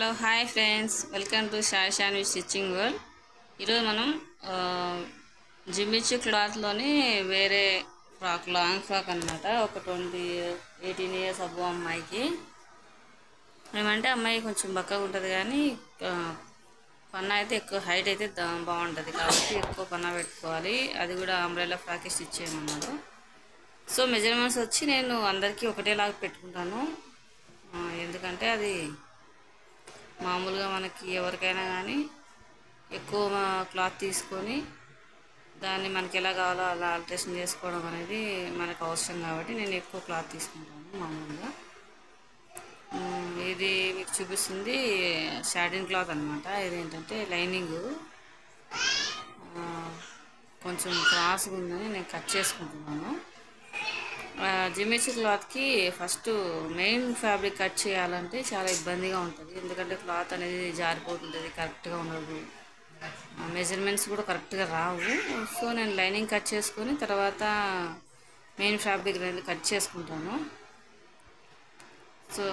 Hello hi friends, welcome to Shanvi stitching world. ఈరోజు మనం జిమ్మిచ్చు క్లాత్లోని వేరే ఫ్రాక్, లాంగ్ ఫ్రాక్ అనమాట. ఒక 18 ఇయర్స్ అబ్బో అమ్మాయికి. ఏమంటే అమ్మాయి కొంచెం బక్కగా ఉంటుంది, కానీ పన్నా అయితే ఎక్కువ హైట్ అయితే బాగుంటుంది కాబట్టి ఎక్కువ పన్నా పెట్టుకోవాలి. అది కూడా అంబ్రెల్లా ఫ్రాక్ స్టిచ్ చేయమన్నారు. సో మెజర్మెంట్స్ వచ్చి నేను అందరికీ ఒకటేలాగా పెట్టుకుంటాను. ఎందుకంటే అది మామూలుగా మనకి ఎవరికైనా కానీ ఎక్కువ క్లాత్ తీసుకొని దాన్ని మనకి ఎలా కావాలో అలా ఆల్టరేషన్ చేసుకోవడం అనేది మనకు అవసరం కాబట్టి నేను ఎక్కువ క్లాత్ తీసుకుంటాను మామూలుగా. ఇది మీకు చూపిస్తుంది షాటిన్ క్లాత్ అనమాట. ఇదేంటంటే లైనింగ్ కొంచెం క్రాస్గా ఉందని నేను కట్ చేసుకుంటున్నాను. జిమ్మిచ్చు క్లాత్కి ఫస్ట్ మెయిన్ ఫ్యాబ్రిక్ కట్ చేయాలంటే చాలా ఇబ్బందిగా ఉంటుంది, ఎందుకంటే క్లాత్ అనేది జారిపోతుంటుంది, కరెక్ట్గా ఉండదు, మెజర్మెంట్స్ కూడా కరెక్ట్గా రావు. సో నేను లైనింగ్ కట్ చేసుకొని తర్వాత మెయిన్ ఫ్యాబ్రిక్ అనేది కట్ చేసుకుంటాను. సో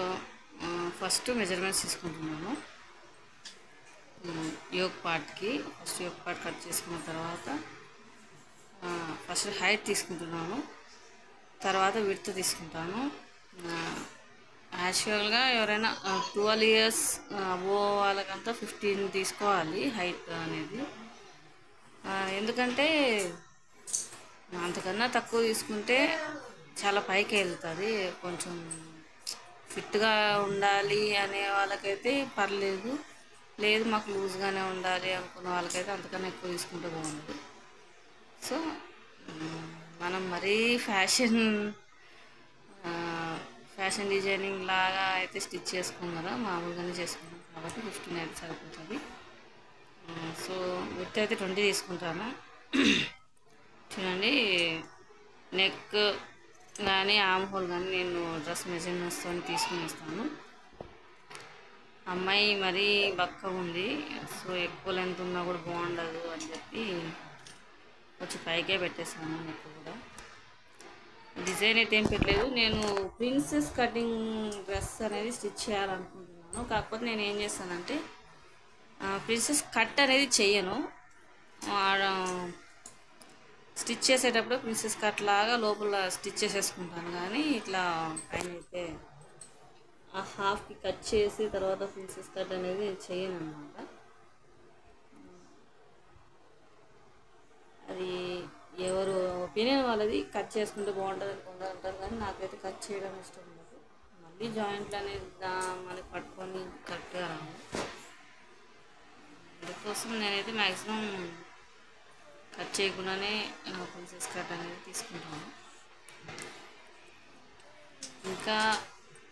ఫస్ట్ మెజర్మెంట్స్ తీసుకుంటున్నాను. యోక్ పార్ట్కి ఫస్ట్ యోక్ పార్ట్ కట్ చేసుకున్న తర్వాత ఫస్ట్ హైట్ తీసుకుంటున్నాను, తర్వాత విడ్త్ తీసుకుంటాను. యాక్చువల్గా ఎవరైనా 12 ఇయర్స్ అబో వాళ్ళకంతా 15 తీసుకోవాలి హైట్ అనేది. ఎందుకంటే అంతకన్నా తక్కువ తీసుకుంటే చాలా పైకి వెళ్తుంది. కొంచెం ఫిట్గా ఉండాలి అనే వాళ్ళకైతే పర్లేదు, లేదు మాకు లూజ్గానే ఉండాలి అనుకున్న వాళ్ళకైతే అంతకన్నా ఎక్కువ తీసుకుంటే బాగుంటుంది. సో మనం మరీ ఫ్యాషన్ డిజైనింగ్ లాగా అయితే స్టిచ్ చేసుకోం కదా, మామూలుగానే చేసుకుంటాం కాబట్టి 15 అయితే సరిపోతుంది. సో విడ్త్ అయితే 20 తీసుకుంటాను. చూడండి, నెక్ కానీ ఆర్మ్ హోల్ కానీ నేను డ్రెస్ మెజర్మెంట్స్తో తీసుకుని ఇస్తాను. అమ్మాయి మరీ బక్కగా ఉంది, సో ఎక్కువ లెంత్ ఉన్నా కూడా బాగుండదు అని చెప్పి కొంచెం పైకే పెట్టేస్తాను. నెక్ కూడా డిజైన్ అయితే ఏం పెట్టలేదు. నేను ప్రిన్సెస్ కటింగ్ డ్రెస్ అనేది స్టిచ్ చేయాలనుకుంటున్నాను. కాకపోతే నేను ఏం చేస్తానంటే ప్రిన్సెస్ కట్ అనేది చెయ్యను. స్టిచ్ చేసేటప్పుడు ప్రిన్సెస్ కట్ లాగా లోపల స్టిచ్ చేసేసుకుంటాను, కానీ ఇట్లా పైన అయితే ఆ హాఫ్కి కట్ చేసి తర్వాత ప్రిన్సెస్ కట్ అనేది చేయను అనమాట. అది ఎవరు ఒపీనియన్ వాళ్ళది. కట్ చేసుకుంటే బాగుంటుంది అనుకుంటా అంటారు, కానీ నాకైతే కట్ చేయడం ఇష్టం ఉండదు. మళ్ళీ జాయింట్లు అనేది మనకి పట్టుకొని కరెక్ట్గా రావు. అందుకోసం నేనైతే మ్యాక్సిమం కట్ చేయకుండానే ప్రిన్సెస్ కట్ అనేది తీసుకుంటాను. ఇంకా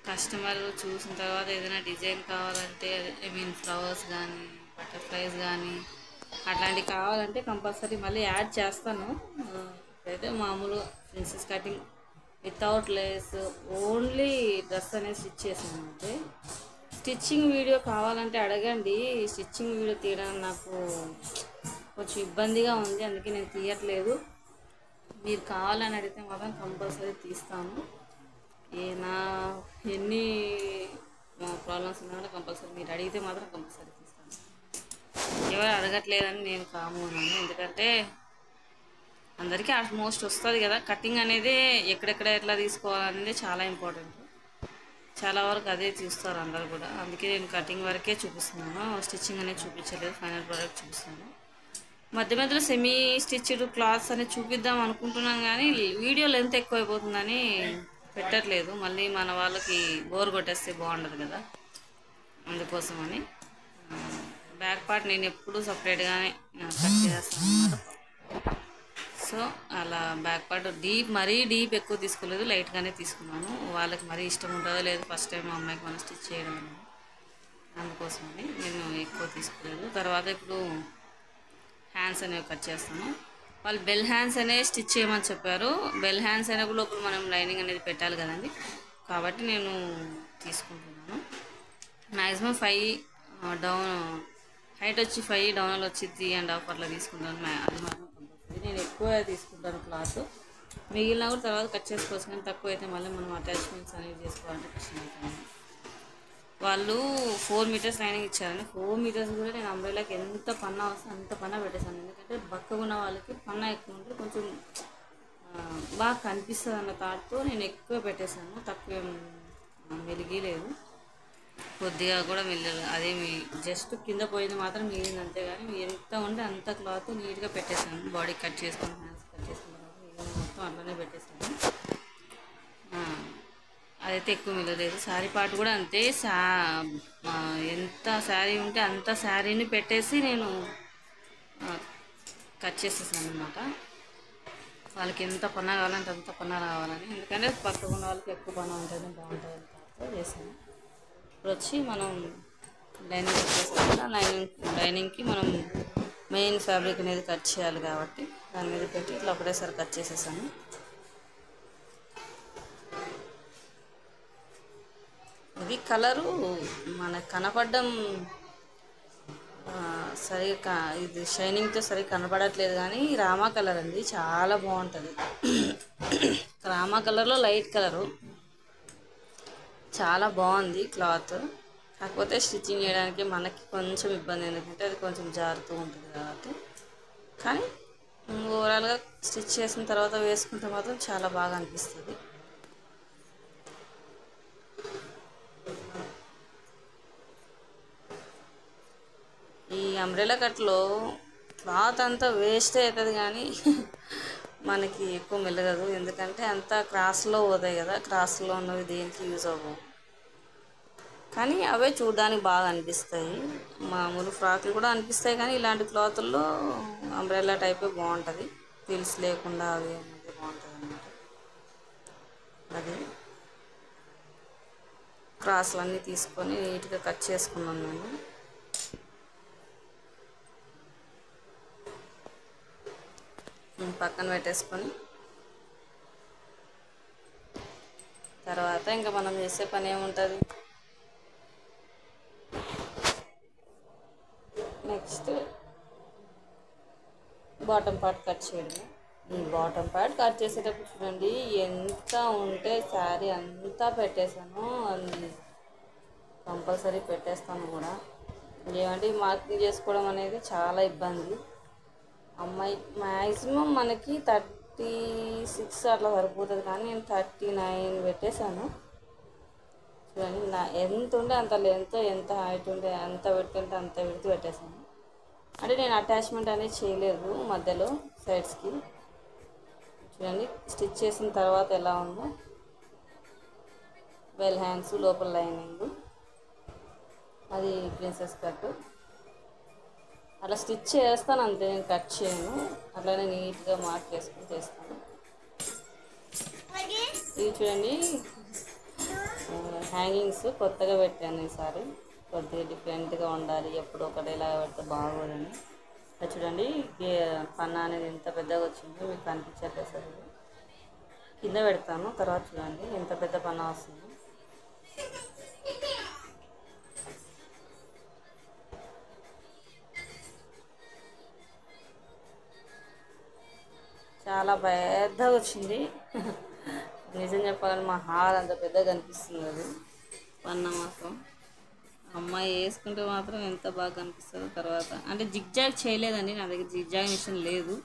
కస్టమర్ చూసిన తర్వాత ఏదైనా డిజైన్ కావాలంటే, ఫ్లవర్స్ కానీ బటర్ఫ్లైస్ కానీ అట్లాంటివి కావాలంటే కంపల్సరీ మళ్ళీ యాడ్ చేస్తాను. అయితే మామూలు princess cutting without lace only dress అనేది స్టిచ్ చేసాను. అంటే స్టిచ్చింగ్ వీడియో కావాలంటే అడగండి. స్టిచ్చింగ్ వీడియో తీయడానికి నాకు కొంచెం ఇబ్బందిగా ఉంది, అందుకే నేను తీయట్లేదు. మీరు కావాలని అడిగితే మాత్రం కంపల్సరీ తీస్తాను. ఎన్ని ప్రాబ్లమ్స్ ఉన్నా కంపల్సరీ మీరు అడిగితే మాత్రం కంపల్సరీ తీస్తాను. ఎవరు అడగట్లేదని నేను కామున్నాను, ఎందుకంటే అందరికీ ఆల్మోస్ట్ వస్తుంది కదా. కటింగ్ అనేది ఎక్కడెక్కడ ఎట్లా తీసుకోవాలనేది చాలా ఇంపార్టెంట్. చాలా వరకు అదే చూస్తారు అందరు కూడా, అందుకే నేను కటింగ్ వరకే చూపిస్తున్నాను, స్టిచ్చింగ్ అనేది చూపించలేదు. ఫైనల్ ప్రోడక్ట్ చూపిస్తున్నాను. మధ్య మధ్యలో సెమీ స్టిచ్డ్ క్లాత్స్ అనేది చూపిద్దాం అనుకుంటున్నాను, కానీ వీడియో లెంత్ ఎక్కువ అయిపోతుందని పెట్టట్లేదు. మళ్ళీ మన వాళ్ళకి బోర్ కొట్టేస్తే బాగుండదు కదా, అందుకోసమని. బ్యాక్ పార్ట్ నేను ఎప్పుడు సపరేట్గానే కట్ చేస్తాను అన్నమాట. సో అలా బ్యాక్ పార్ట్ మరీ డీప్ ఎక్కువ తీసుకోలేదు, లైట్గానే తీసుకున్నాను. వాళ్ళకి మరీ ఇష్టం ఉంటుందో లేదు ఫస్ట్ టైం అమ్మాయికి మనం స్టిచ్ చేయడం అనేది, అందుకోసమని నేను ఎక్కువ తీసుకోలేదు. తర్వాత ఇప్పుడు హ్యాండ్స్ అనేవి కట్ చేస్తాను. వాళ్ళు బెల్ హ్యాండ్స్ అనేవి స్టిచ్ చేయమని చెప్పారు. బెల్ హ్యాండ్స్ అనేవి లోపల మనం లైనింగ్ అనేది పెట్టాలి కదండి, కాబట్టి నేను తీసుకుంటున్నాను. మ్యాక్సిమం 5 డౌన్ హైట్ వచ్చి 5, డౌన్ వచ్చి 3.5 అట్లా తీసుకుంటాను. అది మాత్రం కంపల్సరీ. నేను ఎక్కువ తీసుకుంటాను క్లాత్, మిగిలిన కూడా తర్వాత కట్ చేసుకోవచ్చు, కానీ తక్కువ అయితే మళ్ళీ మనం అటాచ్మెంట్స్ అనేవి చేసుకోవాలంటే కష్టం అవుతుంది. వాళ్ళు 4 మీటర్స్ లైనింగ్ ఇచ్చారని 4 మీటర్స్ కూడా నేను అంబ్రెలాకి ఎంత పన్నా వస్తే అంత పన్నా పెట్టేశాను. ఎందుకంటే బక్కగా ఉన్న వాళ్ళకి పన్నా ఎక్కువ ఉంటే కొంచెం బాగా కనిపిస్తుంది అన్న థాట్తో నేను ఎక్కువ పెట్టేశాను. తక్కువ మెలిగిలేదు, కొద్దిగా కూడా మిగలదు. అదేమి జస్ట్ కింద పోయింది మాత్రం మిగిలింది, అంతేగాని ఎంత ఉంటే అంత క్లాత్ నీట్గా పెట్టేశాను. బాడీ కట్ చేసుకుని హ్యాండ్స్ కట్ చేసుకున్న తర్వాత మిగిలిన మొత్తం అట్లనే పెట్టేశాను. అదైతే ఎక్కువ మిగలలేదు. శారీ పార్ట్ కూడా అంతే. ఎంత శారీ ఉంటే అంత శారీని పెట్టేసి నేను కట్ చేసేసాను అనమాట. వాళ్ళకి ఎంత పన్నా కావాలంటే అంత పన్నా రావాలని, ఎందుకంటే పక్కన ఉన్న వాళ్ళకి ఎక్కువ పన్నా ఉంటుంది, బాగుంటుంది అని చేశాను. ఇప్పుడు వచ్చి మనం లైనింగ్ వచ్చేసాం కదా, లైనింగ్కి మనం మెయిన్ ఫ్యాబ్రిక్ అనేది కట్ చేయాలి కాబట్టి దాని మీద పెట్టి ఇట్లా ఒకటేసారి కట్ చేసేసాను. ఇది కలరు మనకు కనపడడం సరిగా ఇది షైనింగ్తో సరిగ్గా కనపడట్లేదు, కానీ రామా కలర్ అండి, చాలా బాగుంటుంది. రామా కలర్లో లైట్ కలరు చాలా బాగుంది క్లాత్. కాకపోతే స్టిచ్చింగ్ చేయడానికి మనకి కొంచెం ఇబ్బంది, ఎందుకంటే అది కొంచెం జారుతూ ఉంటుంది కాబట్టి. కానీ ఓవరాల్గా స్టిచ్ చేసిన తర్వాత వేసుకుంటే మాత్రం చాలా బాగా అనిపిస్తుంది. ఈ అంబ్రెలా కట్లో క్లాత్ అంతా వేస్ట్ అవుతుంది, కానీ మనకి ఎక్కువ మెలగదు, ఎందుకంటే అంతా క్రాస్లో పోతాయి కదా, క్రాస్లో ఉన్నవి దేనికి యూజ్ అవ్వవు. కానీ అవే చూడడానికి బాగా అనిపిస్తాయి. మామూలు ఫ్రాక్లు కూడా అనిపిస్తాయి, కానీ ఇలాంటి క్లాతుల్లో అంబ్రెలా టైపే బాగుంటుంది, పిల్స్ లేకుండా అవి అనేది బాగుంటుంది అన్నమాట. అది క్రాస్లన్నీ తీసుకొని నీట్గా కట్ చేసుకున్నాను నేను. పక్కన పెట్టేసుకొని తర్వాత ఇంకా మనం చేసే పని ఏముంటుంది, నెక్స్ట్ బాటమ్ పార్ట్ కట్ చేయడమే. ఈ బాటమ్ పార్ట్ కట్ చేసేటప్పుడు చూడండి, ఎంత ఉంటే శారీ అంతా పెట్టేశాను, అది కంపల్సరీ పెట్టేస్తాను కూడా. ఏమంటే మార్కింగ్ చేసుకోవడం అనేది చాలా ఇబ్బంది. అమ్మాయి మ్యాక్సిమం మనకి 36 అట్లా సరిపోతుంది, కానీ నేను 39 పెట్టేశాను. చూడండి, ఎంత ఉంటే అంత లెంత్, ఎంత హైట్ ఉంటే అంత పెట్టుకుంటే అంత విడుతూ పెట్టేశాను. అంటే నేను అటాచ్మెంట్ అనేది చేయలేదు మధ్యలో సైడ్స్కి. చూడండి స్టిచ్ చేసిన తర్వాత ఎలా ఉందో, బెల్ హ్యాండ్స్, లోపల లైనింగ్, అది ప్రిన్సెస్ కట్. అలా స్టిచ్ చేస్తాను అంతే, నేను కట్ చేయను, అట్లానే నీట్గా మార్క్ చేసుకుని చేస్తాను. ఇది చూడండి హ్యాంగింగ్స్ కొత్తగా పెట్టాను ఈసారి, కొద్దిగా డిఫరెంట్గా ఉండాలి, ఎప్పుడు ఒకటేలా పెడితే బాగోదని. అది చూడండి పన్నా అనేది ఎంత పెద్దగా వచ్చిందో మీకు కనిపించట్లేదు సార్, కింద పెడతాను తర్వాత చూడండి ఎంత పెద్ద పన్నా వస్తుంది. చాలా పెద్దగా వచ్చింది. నిజం చెప్పాలని మా హాల్ అంత పెద్దగా కనిపిస్తుంది అది పన్నా మాత్రం. అమ్మాయి వేసుకుంటే మాత్రం ఎంత బాగా కనిపిస్తుందో తర్వాత. అంటే జిగ్జాగ్ చేయలేదండి, నా దగ్గర జిగ్జాగ్ మిషన్ లేదు,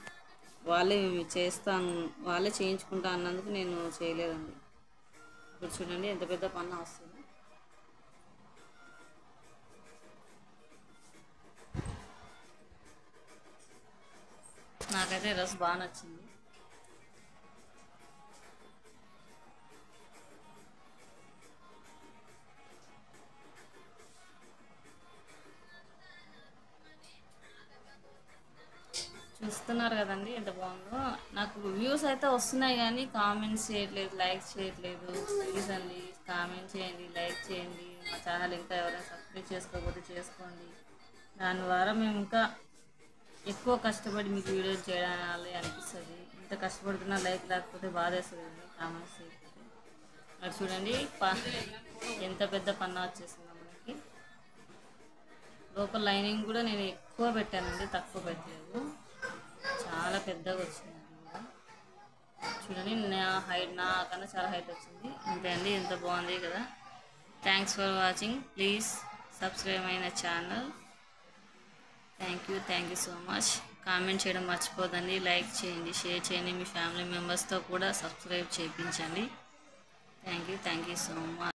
వాళ్ళే చేస్తాను, వాళ్ళే చేయించుకుంటా అన్నందుకు నేను చేయలేదండి. ఇప్పుడు చూడండి ఎంత పెద్ద పన్నా వస్తుంది. నాకైతే డ్రెస్ బాగా నచ్చింది. చూస్తున్నారు కదండి ఎంత బాగుందో. నాకు వ్యూస్ అయితే వస్తున్నాయి, కానీ కామెంట్స్ చేయట్లేదు, లైక్ చేయట్లేదు. ప్లీజ్ అండి కామెంట్ చేయండి, లైక్ చేయండి. మా ఛానల్ ఇంకా ఎవరైనా సబ్స్క్రైబ్ చేసుకోకపోతే చేసుకోండి. దాని ద్వారా మేము ఇంకా ఎక్కువ కష్టపడి మీకు వీడియోలు చేయాలి అనిపిస్తుంది. ఇంత కష్టపడుతున్నా లైక్ లేకపోతే బాధేస్తుంది అండి, కామెంట్స్ చేయకపోతే. అది చూడండి ఎంత పెద్ద పన్నా వచ్చేసిందో మనకి. లోపల లైనింగ్ కూడా నేను ఎక్కువ పెట్టానండి, తక్కువ పెట్టలేదు, చాలా పెద్దగా వచ్చింది. అది కూడా చూడండి, నా హైట్ నాకన్నా చాలా హైట్ వచ్చింది. అంతే అండి, ఎంత బాగుంది కదా. Thanks for watching. Please subscribe అయిన channel. Thank you so much. Comment చేయడం మర్చిపోదండి. లైక్ చేయండి, షేర్ చేయండి, మీ ఫ్యామిలీ మెంబర్స్తో కూడా సబ్స్క్రైబ్ చేయించండి. Thank you so much.